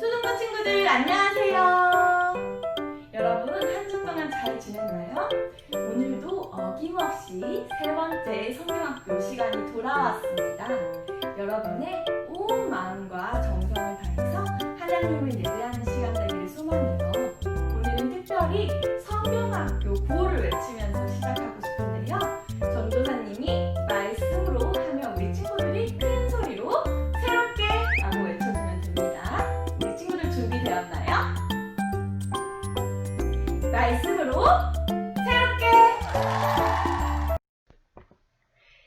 초등부 친구들 안녕하세요. 여러분 한 주 동안 잘 지냈나요? 오늘도 어김없이 세 번째 성경학교 시간이 돌아왔습니다. 여러분의 온 마음과 정성을 다해서 하나님을 예배하는 시간 되기를 소망해요. 오늘은 특별히 성경학교 구호를 외치면서 시작하고 싶은데요. 전도사님이 말씀으로 하며 우리 친구들이 큰 소리로 새롭게 라고 외쳐주면 됩니다. 우리 친구들 준비되었나요? 말씀으로 새롭게!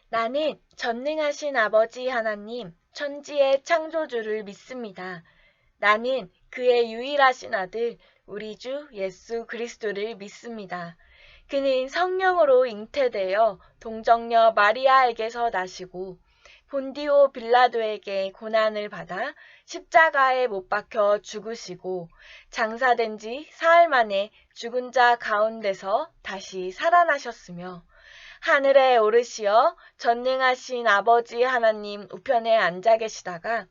나는 전능하신 아버지 하나님, 천지의 창조주를 믿습니다. 나는 그의 유일하신 아들, 우리 주 예수 그리스도를 믿습니다. 그는 성령으로 잉태되어 동정녀 마리아에게서 나시고 본디오 빌라도에게 고난을 받아 십자가에 못 박혀 죽으시고 장사된 지 사흘 만에 죽은 자 가운데서 다시 살아나셨으며 하늘에 오르시어 전능하신 아버지 하나님 우편에 앉아 계시다가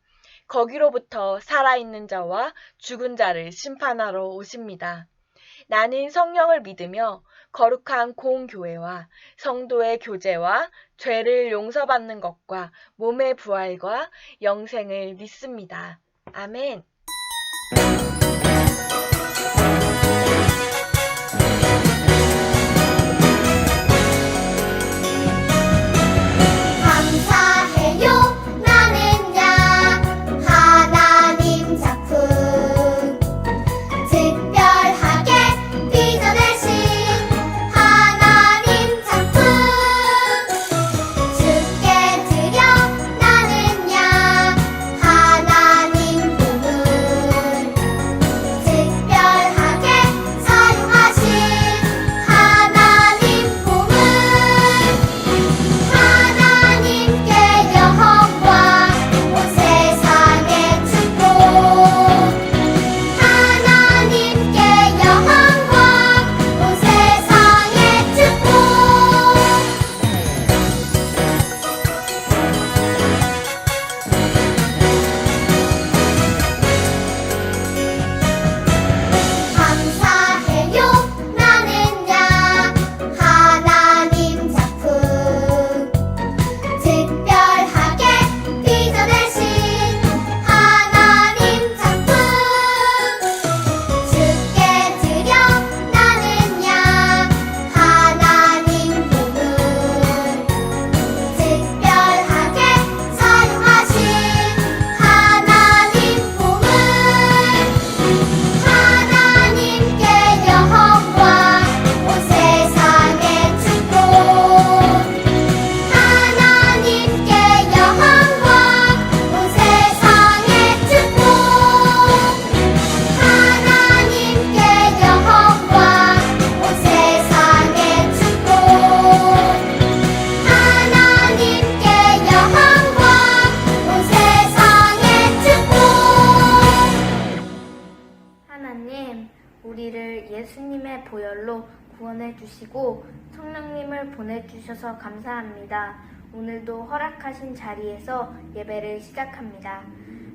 거기로부터 살아있는 자와 죽은 자를 심판하러 오십니다. 나는 성령을 믿으며 거룩한 공교회와 성도의 교제와 죄를 용서받는 것과 몸의 부활과 영생을 믿습니다. 아멘. 감사해요 나는야 하나님 작품 특별하게 빚어내신 하나님 작품 주께 드려 나는야 하나님 보물 특별하게 사용하신 하나님 보물 하나님께 영광 온 세상의 축복 하나님께 영광 온 세상의 축복 감사해요 나는야 하나님 작품 특별하게 빚어내신 하나님 작품 주께 드려 나는야 하나님 보물 특별하게 사용하신 하나님 보물 하나님께 영광 온 세상의 축복 하나님께 영광 온 세상의 축복 하나님께 영광 온 세상의 축복 하나님께 영광 온 세상의 축복 하나님, 우리를 예수님의 보혈로 구원해 주시고 성령님을 보내주셔서 감사합니다. 오늘도 허락하신 자리에서 예배를 시작합니다.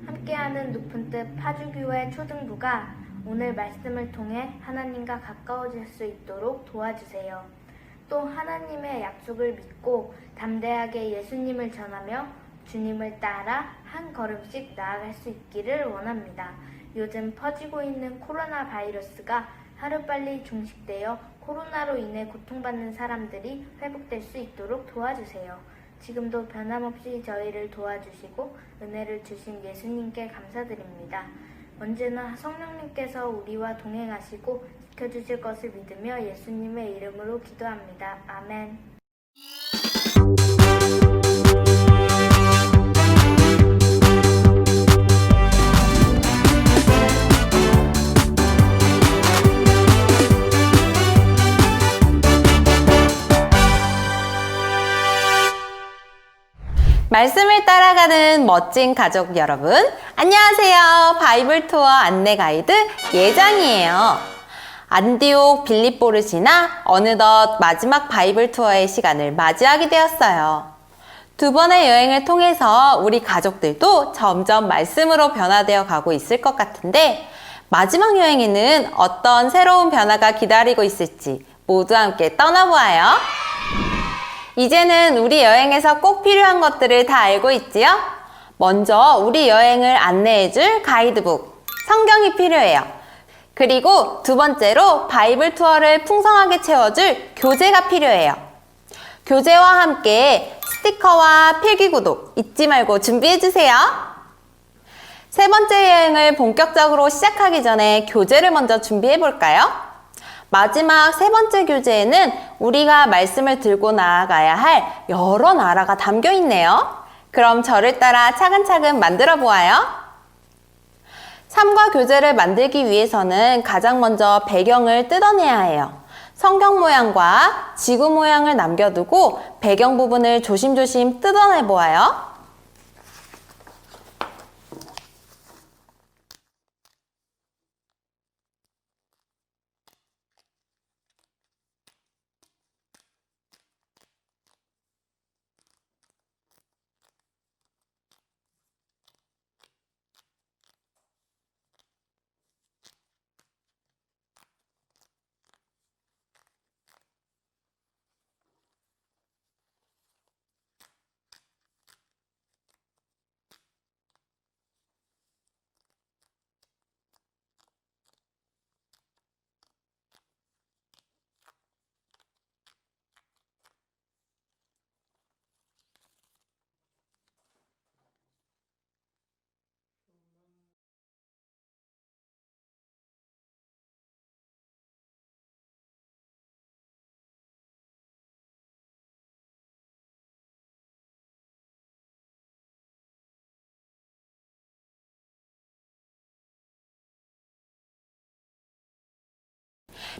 함께하는 높은 뜻 파주교회 초등부가 오늘 말씀을 통해 하나님과 가까워질 수 있도록 도와주세요. 또 하나님의 약속을 믿고 담대하게 예수님을 전하며 주님을 따라 한 걸음씩 나아갈 수 있기를 원합니다. 요즘 퍼지고 있는 코로나 바이러스가 하루빨리 종식되어 코로나로 인해 고통받는 사람들이 회복될 수 있도록 도와주세요. 지금도 변함없이 저희를 도와주시고 은혜를 주신 예수님께 감사드립니다. 언제나 성령님께서 우리와 동행하시고 지켜주실 것을 믿으며 예수님의 이름으로 기도합니다. 아멘. 말씀을 따라가는 멋진 가족 여러분, 안녕하세요. 바이블 투어 안내 가이드 예장이에요. 안디옥 빌립보를 지나 어느덧 마지막 바이블 투어의 시간을 맞이하게 되었어요. 두 번의 여행을 통해서 우리 가족들도 점점 말씀으로 변화되어 가고 있을 것 같은데 마지막 여행에는 어떤 새로운 변화가 기다리고 있을지 모두 함께 떠나보아요. 이제는 우리 여행에서 꼭 필요한 것들을 다 알고 있지요? 먼저 우리 여행을 안내해줄 가이드북, 성경이 필요해요. 그리고 두 번째로 바이블 투어를 풍성하게 채워줄 교재가 필요해요. 교재와 함께 스티커와 필기구도 잊지 말고 준비해주세요. 세 번째 여행을 본격적으로 시작하기 전에 교재를 먼저 준비해볼까요? 마지막 세 번째 교재에는 우리가 말씀을 들고 나아가야 할 여러 나라가 담겨 있네요. 그럼 저를 따라 차근차근 만들어 보아요. 삼과 교재를 만들기 위해서는 가장 먼저 배경을 뜯어내야 해요. 성경 모양과 지구 모양을 남겨두고 배경 부분을 조심조심 뜯어내 보아요.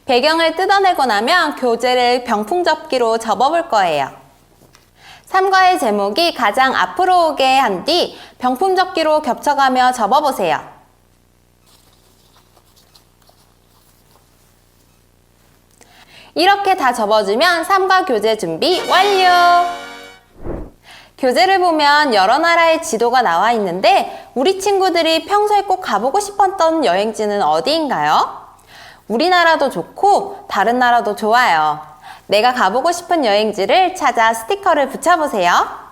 배경을 뜯어내고 나면 교재를 병풍 접기로 접어볼 거예요. 삼과의 제목이 가장 앞으로 오게 한 뒤 병풍 접기로 겹쳐가며 접어보세요. 이렇게 다 접어주면 삼과 교재 준비 완료! 교재를 보면 여러 나라의 지도가 나와 있는데 우리 친구들이 평소에 꼭 가보고 싶었던 여행지는 어디인가요? 우리나라도 좋고 다른 나라도 좋아요. 내가 가보고 싶은 여행지를 찾아 스티커를 붙여보세요.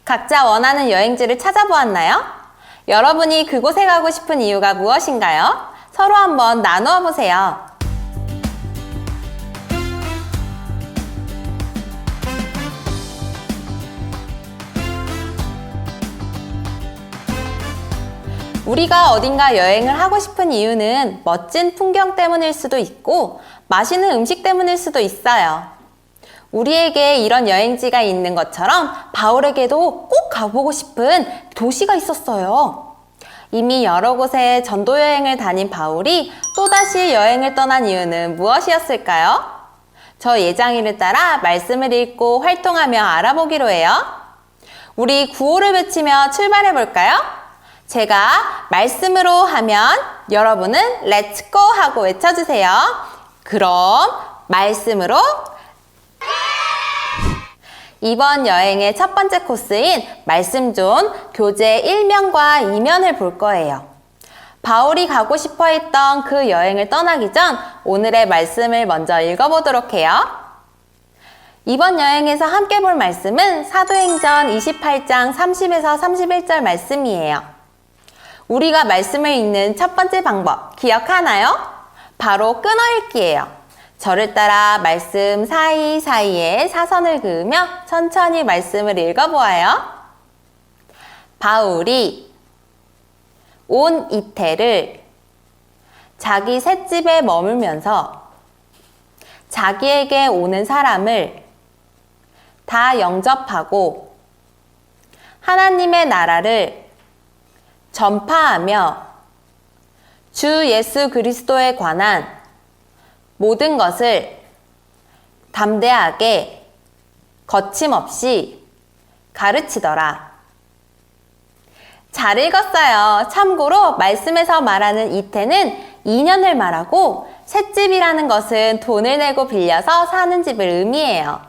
각자 원하는 여행지를 찾아보았나요? 여러분이 그곳에 가고 싶은 이유가 무엇인가요? 서로 한번 나누어 보세요. 우리가 어딘가 여행을 하고 싶은 이유는 멋진 풍경 때문일 수도 있고 맛있는 음식 때문일 수도 있어요. 우리에게 이런 여행지가 있는 것처럼 바울에게도 꼭 가보고 싶은 도시가 있었어요. 이미 여러 곳에 전도 여행을 다닌 바울이 또다시 여행을 떠난 이유는 무엇이었을까요? 저 예장이를 따라 말씀을 읽고 활동하며 알아보기로 해요. 우리 구호를 외치며 출발해 볼까요? 제가 말씀으로 하면 여러분은 Let's go 하고 외쳐주세요. 그럼 말씀으로 이번 여행의 첫 번째 코스인 말씀존 교재 1면과 2면을 볼 거예요. 바울이 가고 싶어 했던 그 여행을 떠나기 전 오늘의 말씀을 먼저 읽어보도록 해요. 이번 여행에서 함께 볼 말씀은 사도행전 28장 30에서 31절 말씀이에요. 우리가 말씀을 읽는 첫 번째 방법 기억하나요? 바로 끊어읽기예요. 저를 따라 말씀 사이사이에 사선을 그으며 천천히 말씀을 읽어보아요. 바울이 온 이태를 자기 셋집에 머물면서 자기에게 오는 사람을 다 영접하고 하나님의 나라를 전파하며 주 예수 그리스도에 관한 모든 것을 담대하게 거침없이 가르치더라. 잘 읽었어요. 참고로 말씀에서 말하는 이태는 2년을 말하고 셋집이라는 것은 돈을 내고 빌려서 사는 집을 의미해요.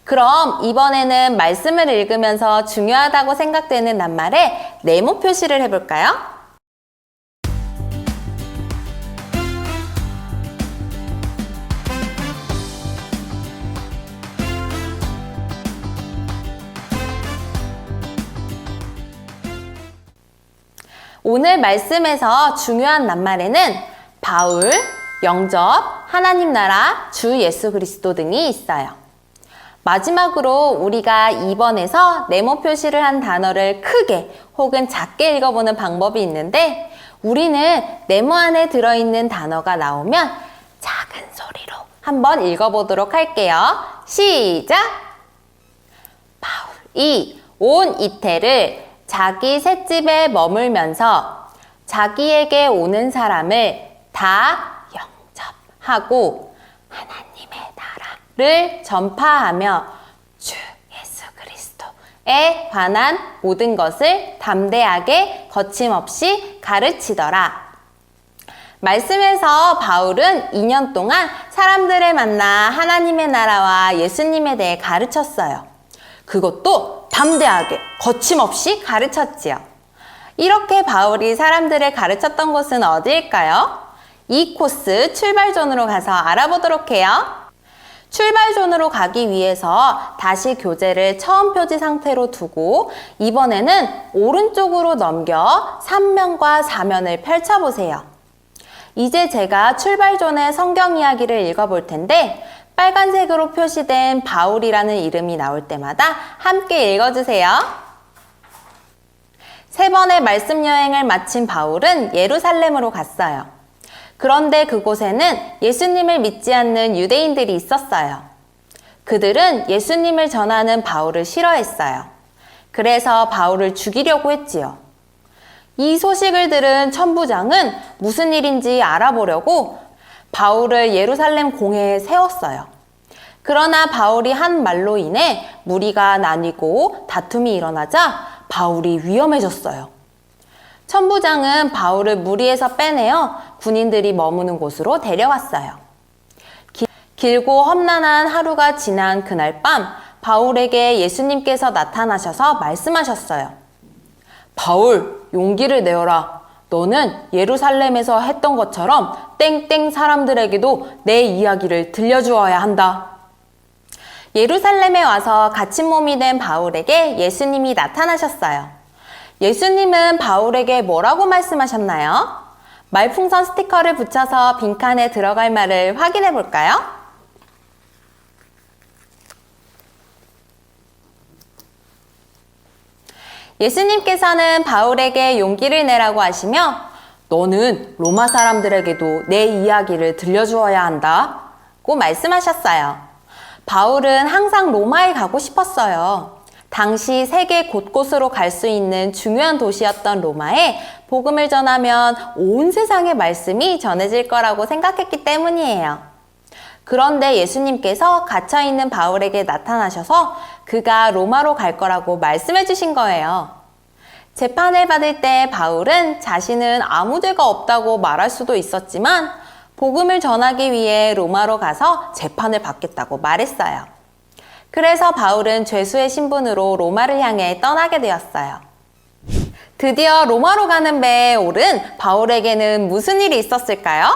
그럼 이번에는 말씀을 읽으면서 중요하다고 생각되는 낱말에 네모 표시를 해볼까요? 오늘 말씀에서 중요한 낱말에는 바울, 영접, 하나님 나라, 주 예수 그리스도 등이 있어요. 마지막으로 우리가 2번에서 네모 표시를 한 단어를 크게 혹은 작게 읽어보는 방법이 있는데 우리는 네모 안에 들어있는 단어가 나오면 작은 소리로 한번 읽어보도록 할게요. 시작! 바울이 온 이태를 자기 셋집에 머물면서 자기에게 오는 사람을 다 영접하고 하나님의 나라를 전파하며 주 예수 그리스도에 관한 모든 것을 담대하게 거침없이 가르치더라. 말씀에서 바울은 2년 동안 사람들을 만나 하나님의 나라와 예수님에 대해 가르쳤어요. 그것도 담대하게 거침없이 가르쳤지요. 이렇게 바울이 사람들을 가르쳤던 곳은 어디일까요? 이 코스 출발존으로 가서 알아보도록 해요. 출발존으로 가기 위해서 다시 교재를 처음 표지 상태로 두고 이번에는 오른쪽으로 넘겨 3면과 4면을 펼쳐보세요. 이제 제가 출발존의 성경 이야기를 읽어볼 텐데 빨간색으로 표시된 바울이라는 이름이 나올 때마다 함께 읽어주세요. 3번의 말씀 여행을 마친 바울은 예루살렘으로 갔어요. 그런데 그곳에는 예수님을 믿지 않는 유대인들이 있었어요. 그들은 예수님을 전하는 바울을 싫어했어요. 그래서 바울을 죽이려고 했지요. 이 소식을 들은 천부장은 무슨 일인지 알아보려고 바울을 예루살렘 공회에 세웠어요. 그러나 바울이 한 말로 인해 무리가 나뉘고 다툼이 일어나자 바울이 위험해졌어요. 천부장은 바울을 무리에서 빼내어 군인들이 머무는 곳으로 데려왔어요. 길고 험난한 하루가 지난 그날 밤 바울에게 예수님께서 나타나셔서 말씀하셨어요. 바울, 용기를 내어라. 너는 예루살렘에서 했던 것처럼 땡땡 사람들에게도 내 이야기를 들려주어야 한다. 예루살렘에 와서 갇힌 몸이 된 바울에게 예수님이 나타나셨어요. 예수님은 바울에게 뭐라고 말씀하셨나요? 말풍선 스티커를 붙여서 빈칸에 들어갈 말을 확인해 볼까요? 예수님께서는 바울에게 용기를 내라고 하시며 너는 로마 사람들에게도 내 이야기를 들려주어야 한다고 말씀하셨어요. 바울은 항상 로마에 가고 싶었어요. 당시 세계 곳곳으로 갈 수 있는 중요한 도시였던 로마에 복음을 전하면 온 세상의 말씀이 전해질 거라고 생각했기 때문이에요. 그런데 예수님께서 갇혀있는 바울에게 나타나셔서 그가 로마로 갈 거라고 말씀해 주신 거예요. 재판을 받을 때 바울은 자신은 아무 죄가 없다고 말할 수도 있었지만 복음을 전하기 위해 로마로 가서 재판을 받겠다고 말했어요. 그래서 바울은 죄수의 신분으로 로마를 향해 떠나게 되었어요. 드디어 로마로 가는 배에 오른 바울에게는 무슨 일이 있었을까요?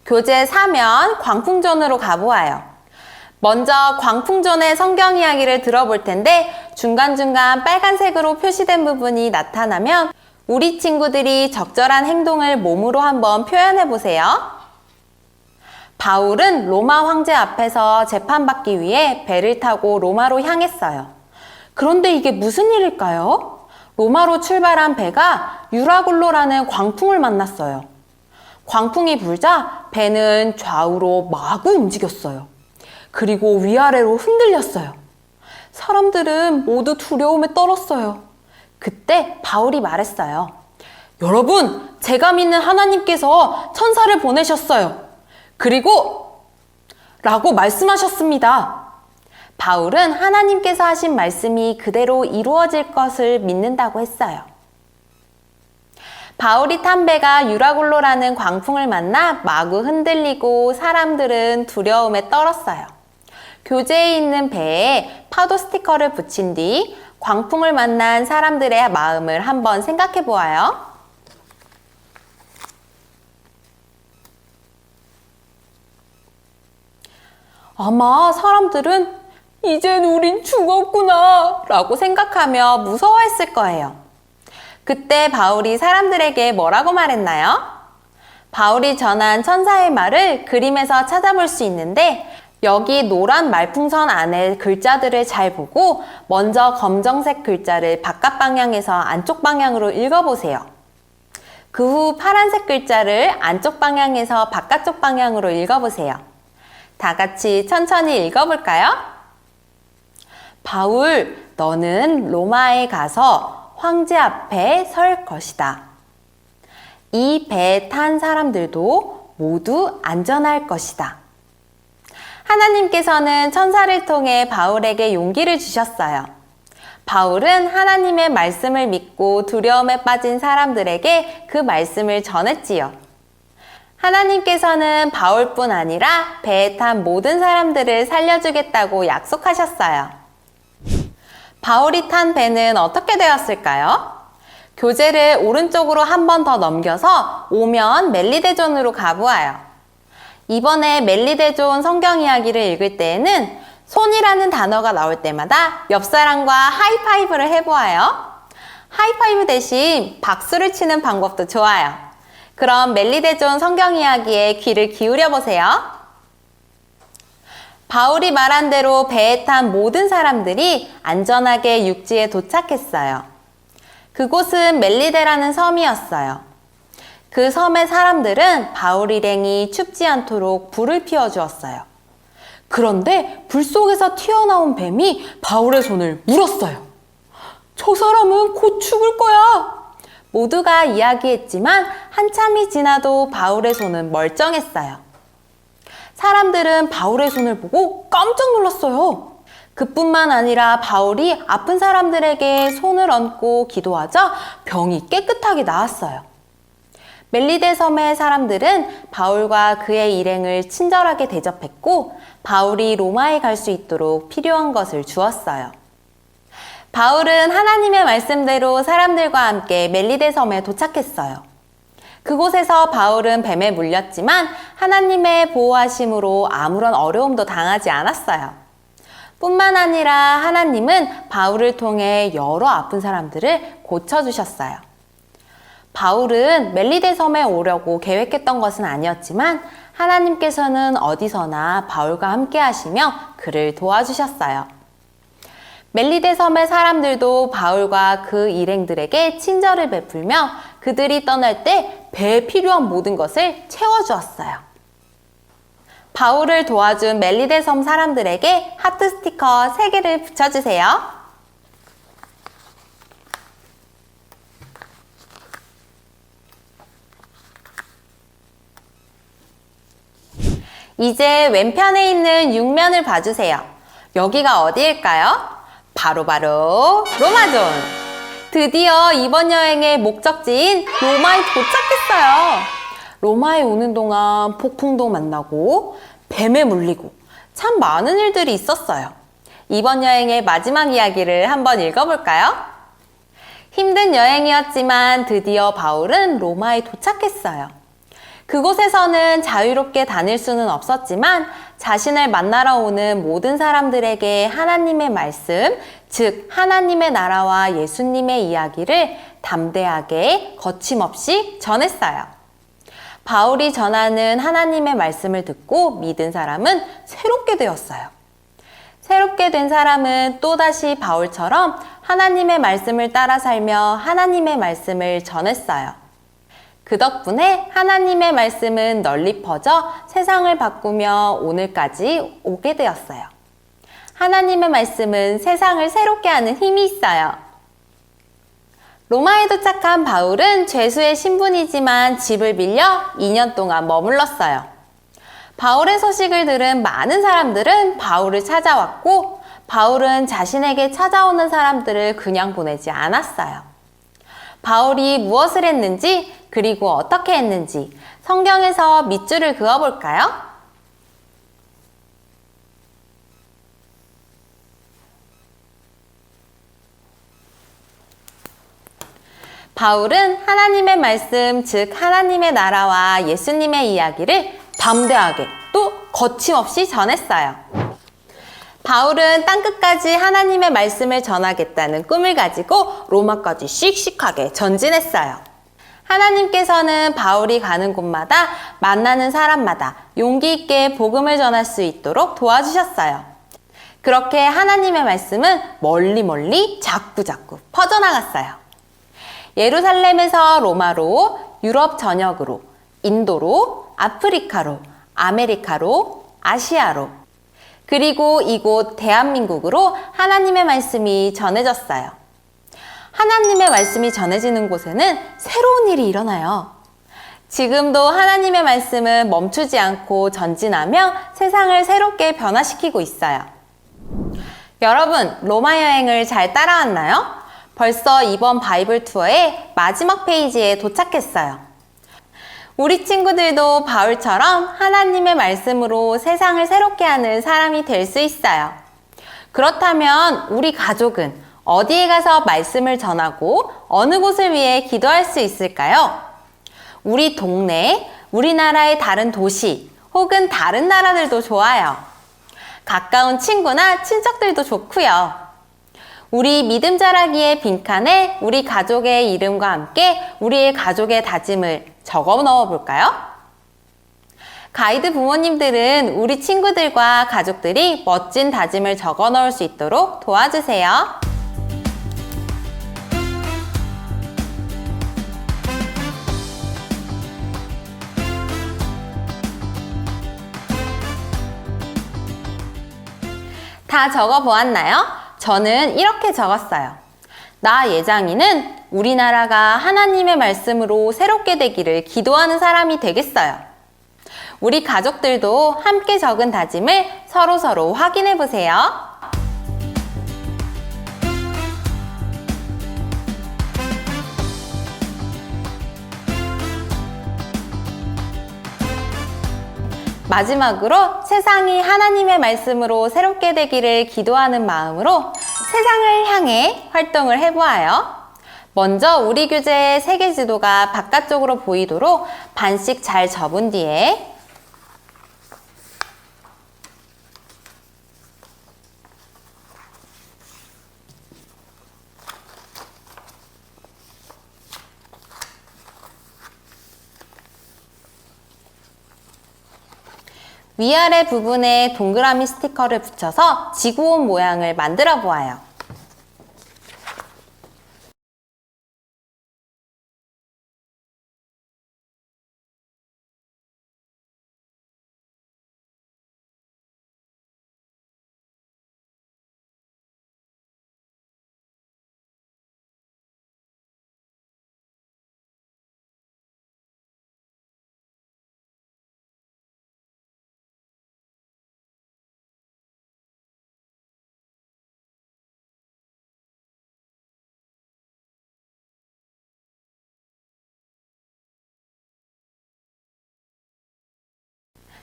교재 4면 광풍존으로 가보아요. 먼저 광풍존의 성경 이야기를 들어볼 텐데 중간중간 빨간색으로 표시된 부분이 나타나면 우리 친구들이 적절한 행동을 몸으로 한번 표현해 보세요. 바울은 로마 황제 앞에서 재판받기 위해 배를 타고 로마로 향했어요. 그런데 이게 무슨 일일까요? 로마로 출발한 배가 유라굴로라는 광풍을 만났어요. 광풍이 불자 배는 좌우로 마구 움직였어요. 그리고 위아래로 흔들렸어요. 사람들은 모두 두려움에 떨었어요. 그때 바울이 말했어요. 여러분, 제가 믿는 하나님께서 천사를 보내셨어요. 그리고 라고 말씀하셨습니다. 바울은 하나님께서 하신 말씀이 그대로 이루어질 것을 믿는다고 했어요. 바울이 탄 배가 유라굴로라는 광풍을 만나 마구 흔들리고 사람들은 두려움에 떨었어요. 교재에 있는 배에 파도 스티커를 붙인 뒤 광풍을 만난 사람들의 마음을 한번 생각해 보아요. 아마 사람들은 이젠 우린 죽었구나 라고 생각하며 무서워했을 거예요. 그때 바울이 사람들에게 뭐라고 말했나요? 바울이 전한 천사의 말을 그림에서 찾아볼 수 있는데 여기 노란 말풍선 안에 글자들을 잘 보고 먼저 검정색 글자를 바깥 방향에서 안쪽 방향으로 읽어보세요. 그 후 파란색 글자를 안쪽 방향에서 바깥쪽 방향으로 읽어보세요. 다 같이 천천히 읽어볼까요? 바울, 너는 로마에 가서 황제 앞에 설 것이다. 이 배에 탄 사람들도 모두 안전할 것이다. 하나님께서는 천사를 통해 바울에게 용기를 주셨어요. 바울은 하나님의 말씀을 믿고 두려움에 빠진 사람들에게 그 말씀을 전했지요. 하나님께서는 바울뿐 아니라 배에 탄 모든 사람들을 살려주겠다고 약속하셨어요. 바울이 탄 배는 어떻게 되었을까요? 교재를 오른쪽으로 한 번 더 넘겨서 오면 멜리데존으로 가보아요. 이번에 멜리데존 성경 이야기를 읽을 때에는 손이라는 단어가 나올 때마다 옆 사람과 하이파이브를 해보아요. 하이파이브 대신 박수를 치는 방법도 좋아요. 그럼 멜리데존 성경 이야기에 귀를 기울여 보세요. 바울이 말한 대로 배에 탄 모든 사람들이 안전하게 육지에 도착했어요. 그곳은 멜리데라는 섬이었어요. 그 섬의 사람들은 바울 일행이 춥지 않도록 불을 피워주었어요. 그런데 불 속에서 튀어나온 뱀이 바울의 손을 물었어요. 저 사람은 곧 죽을 거야. 모두가 이야기했지만 한참이 지나도 바울의 손은 멀쩡했어요. 사람들은 바울의 손을 보고 깜짝 놀랐어요. 그뿐만 아니라 바울이 아픈 사람들에게 손을 얹고 기도하자 병이 깨끗하게 나았어요. 멜리데 섬의 사람들은 바울과 그의 일행을 친절하게 대접했고 바울이 로마에 갈 수 있도록 필요한 것을 주었어요. 바울은 하나님의 말씀대로 사람들과 함께 멜리데 섬에 도착했어요. 그곳에서 바울은 뱀에 물렸지만 하나님의 보호하심으로 아무런 어려움도 당하지 않았어요. 뿐만 아니라 하나님은 바울을 통해 여러 아픈 사람들을 고쳐주셨어요. 바울은 멜리데 섬에 오려고 계획했던 것은 아니었지만 하나님께서는 어디서나 바울과 함께 하시며 그를 도와주셨어요. 멜리데 섬의 사람들도 바울과 그 일행들에게 친절을 베풀며 그들이 떠날 때 배에 필요한 모든 것을 채워주었어요. 바울을 도와준 멜리데 섬 사람들에게 하트 스티커 3개를 붙여주세요. 이제 왼편에 있는 6면을 봐주세요. 여기가 어디일까요? 바로 로마존! 드디어 이번 여행의 목적지인 로마에 도착했어요. 로마에 오는 동안 폭풍도 만나고 뱀에 물리고 참 많은 일들이 있었어요. 이번 여행의 마지막 이야기를 한번 읽어볼까요? 힘든 여행이었지만 드디어 바울은 로마에 도착했어요. 그곳에서는 자유롭게 다닐 수는 없었지만 자신을 만나러 오는 모든 사람들에게 하나님의 말씀, 즉 하나님의 나라와 예수님의 이야기를 담대하게 거침없이 전했어요. 바울이 전하는 하나님의 말씀을 듣고 믿은 사람은 새롭게 되었어요. 새롭게 된 사람은 또다시 바울처럼 하나님의 말씀을 따라 살며 하나님의 말씀을 전했어요. 그 덕분에 하나님의 말씀은 널리 퍼져 세상을 바꾸며 오늘까지 오게 되었어요. 하나님의 말씀은 세상을 새롭게 하는 힘이 있어요. 로마에 도착한 바울은 죄수의 신분이지만 집을 빌려 2년 동안 머물렀어요. 바울의 소식을 들은 많은 사람들은 바울을 찾아왔고 바울은 자신에게 찾아오는 사람들을 그냥 보내지 않았어요. 바울이 무엇을 했는지, 그리고 어떻게 했는지 성경에서 밑줄을 그어볼까요? 바울은 하나님의 말씀, 즉 하나님의 나라와 예수님의 이야기를 담대하게 또 거침없이 전했어요. 바울은 땅끝까지 하나님의 말씀을 전하겠다는 꿈을 가지고 로마까지 씩씩하게 전진했어요. 하나님께서는 바울이 가는 곳마다 만나는 사람마다 용기 있게 복음을 전할 수 있도록 도와주셨어요. 그렇게 하나님의 말씀은 멀리 자꾸 퍼져나갔어요. 예루살렘에서 로마로, 유럽 전역으로, 인도로, 아프리카로, 아메리카로, 아시아로, 그리고 이곳 대한민국으로 하나님의 말씀이 전해졌어요. 하나님의 말씀이 전해지는 곳에는 새로운 일이 일어나요. 지금도 하나님의 말씀은 멈추지 않고 전진하며 세상을 새롭게 변화시키고 있어요. 여러분, 로마 여행을 잘 따라왔나요? 벌써 이번 바이블 투어의 마지막 페이지에 도착했어요. 우리 친구들도 바울처럼 하나님의 말씀으로 세상을 새롭게 하는 사람이 될 수 있어요. 그렇다면 우리 가족은 어디에 가서 말씀을 전하고 어느 곳을 위해 기도할 수 있을까요? 우리 동네, 우리나라의 다른 도시, 혹은 다른 나라들도 좋아요. 가까운 친구나 친척들도 좋고요. 우리 믿음 자라기의 빈칸에 우리 가족의 이름과 함께 우리의 가족의 다짐을 적어 넣어 볼까요? 가이드 부모님들은 우리 친구들과 가족들이 멋진 다짐을 적어 넣을 수 있도록 도와주세요. 다 적어 보았나요? 저는 이렇게 적었어요. 나 예장이는 우리나라가 하나님의 말씀으로 새롭게 되기를 기도하는 사람이 되겠어요. 우리 가족들도 함께 적은 다짐을 서로 확인해 보세요. 마지막으로 세상이 하나님의 말씀으로 새롭게 되기를 기도하는 마음으로 세상을 향해 활동을 해보아요. 먼저 우리 교재의 세계 지도가 바깥쪽으로 보이도록 반씩 잘 접은 뒤에 위아래 부분에 동그라미 스티커를 붙여서 지구온 모양을 만들어 보아요.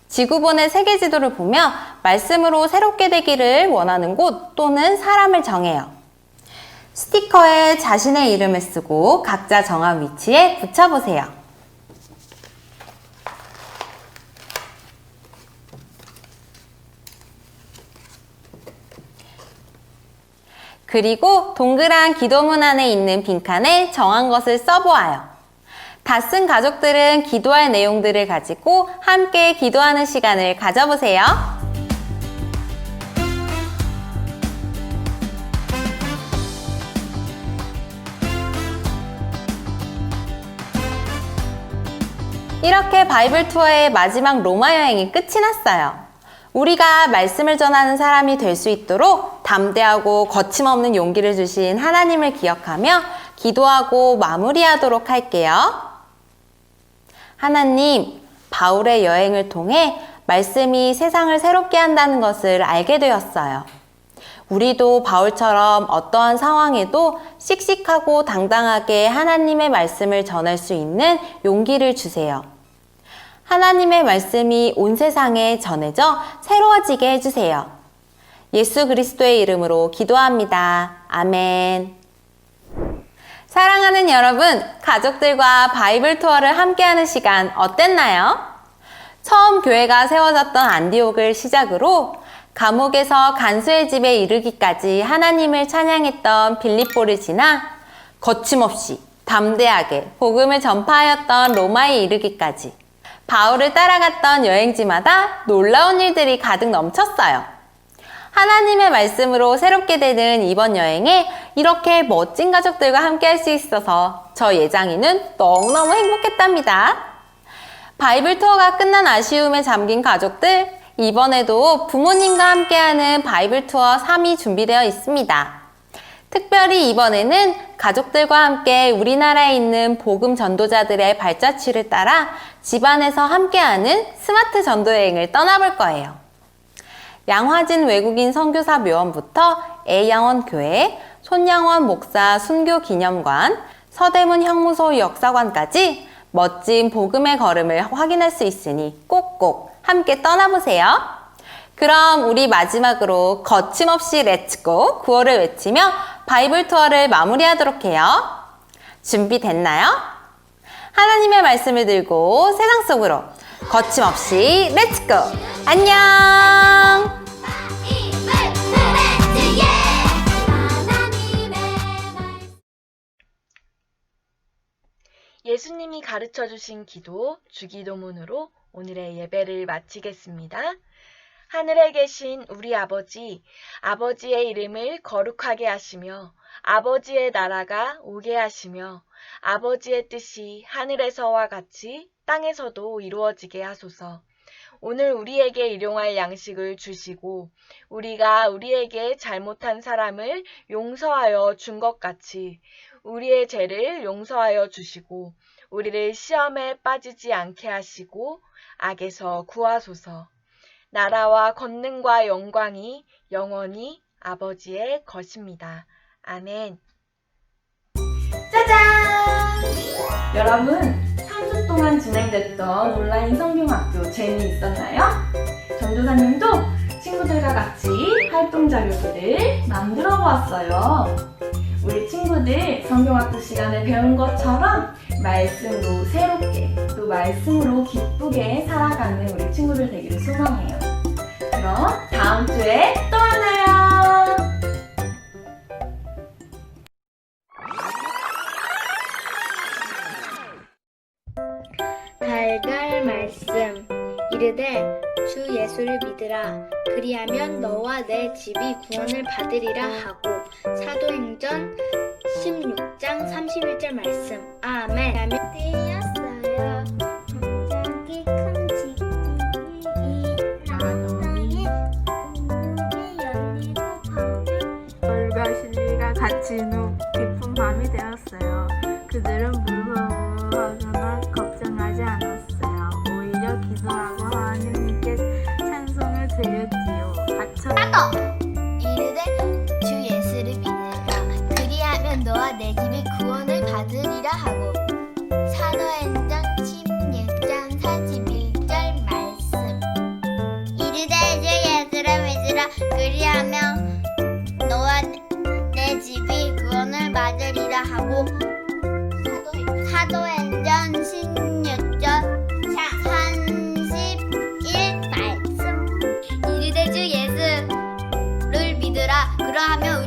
지구본의 세계 지도를 보며 말씀으로 새롭게 되기를 원하는 곳 또는 사람을 정해요. 스티커에 자신의 이름을 쓰고 각자 정한 위치에 붙여보세요. 그리고 동그란 기도문 안에 있는 빈칸에 정한 것을 써보아요. 다 쓴 가족들은 기도할 내용들을 가지고 함께 기도하는 시간을 가져보세요. 이렇게 바이블 투어의 마지막 로마 여행이 끝이 났어요. 우리가 말씀을 전하는 사람이 될 수 있도록 담대하고 거침없는 용기를 주신 하나님을 기억하며 기도하고 마무리하도록 할게요. 하나님, 바울의 여행을 통해 말씀이 세상을 새롭게 한다는 것을 알게 되었어요. 우리도 바울처럼 어떠한 상황에도 씩씩하고 당당하게 하나님의 말씀을 전할 수 있는 용기를 주세요. 하나님의 말씀이 온 세상에 전해져 새로워지게 해주세요. 예수 그리스도의 이름으로 기도합니다. 아멘. 사랑하는 여러분, 가족들과 바이블 투어를 함께하는 시간 어땠나요? 처음 교회가 세워졌던 안디옥을 시작으로 감옥에서 간수의 집에 이르기까지 하나님을 찬양했던 빌립보를 지나 거침없이 담대하게 복음을 전파하였던 로마에 이르기까지 바울을 따라갔던 여행지마다 놀라운 일들이 가득 넘쳤어요. 하나님의 말씀으로 새롭게 되는 이번 여행에 이렇게 멋진 가족들과 함께 할 수 있어서 저 예장이는 너무너무 행복했답니다. 바이블 투어가 끝난 아쉬움에 잠긴 가족들, 이번에도 부모님과 함께하는 바이블 투어 3이 준비되어 있습니다. 특별히 이번에는 가족들과 함께 우리나라에 있는 복음 전도자들의 발자취를 따라 집안에서 함께하는 스마트 전도 여행을 떠나볼 거예요. 양화진 외국인 선교사 묘원부터 애양원 교회, 손양원 목사 순교 기념관, 서대문 형무소 역사관까지 멋진 복음의 걸음을 확인할 수 있으니 꼭꼭 함께 떠나보세요. 그럼 우리 마지막으로 거침없이 렛츠고 구호를 외치며 바이블 투어를 마무리하도록 해요. 준비됐나요? 하나님의 말씀을 들고 세상 속으로 거침없이 렛츠고! 안녕! 예수님이 가르쳐 주신 기도, 주기도문으로 오늘의 예배를 마치겠습니다. 하늘에 계신 우리 아버지, 아버지의 이름을 거룩하게 하시며 아버지의 나라가 오게 하시며 아버지의 뜻이 하늘에서와 같이 땅에서도 이루어지게 하소서. 오늘 우리에게 일용할 양식을 주시고 우리가 우리에게 잘못한 사람을 용서하여 준 것 같이 우리의 죄를 용서하여 주시고 우리를 시험에 빠지지 않게 하시고 악에서 구하소서. 나라와 권능과 영광이 영원히 아버지의 것입니다. 아멘. 짜잔! 여러분, 3주 동안 진행됐던 온라인 성경학교 재미있었나요? 전도사님도 친구들과 같이 활동 자료들을 만들어 보았어요. 우리 친구들 성경학교 시간에 배운 것처럼 말씀으로 새롭게 또 말씀으로 기쁘게 살아가는 우리 친구들 되기를 소망해요. 그럼 다음 주에 또 만나요. 달달 말씀 이르되 주 예수를 믿으라 그리하면 너와 내 집이 구원을 받으리라 하고 사도행전 16장 31절 말씀. 아멘. 되었어요. 갑자기 큰 지진이 땅에 문이 열리고 밤을 벌과 실리가 같이 깊은 밤이 되었어요. 그들은 무서워하거나 걱정하지 않았어요. 오히려 기도하고 하나님께 찬송을 드렸지요. 이르되 주 예수를 믿으라 그리하면 너와 내 집이 구원을 받으리라 하고 사도행전 16장 41절 말씀. 이르되 주 예수를 믿으라 그리하면 너와 내 집이 구원을 받으리라 하고 사도행전 16절 31 말씀. 이르되 주 예수를 믿으라 그러하면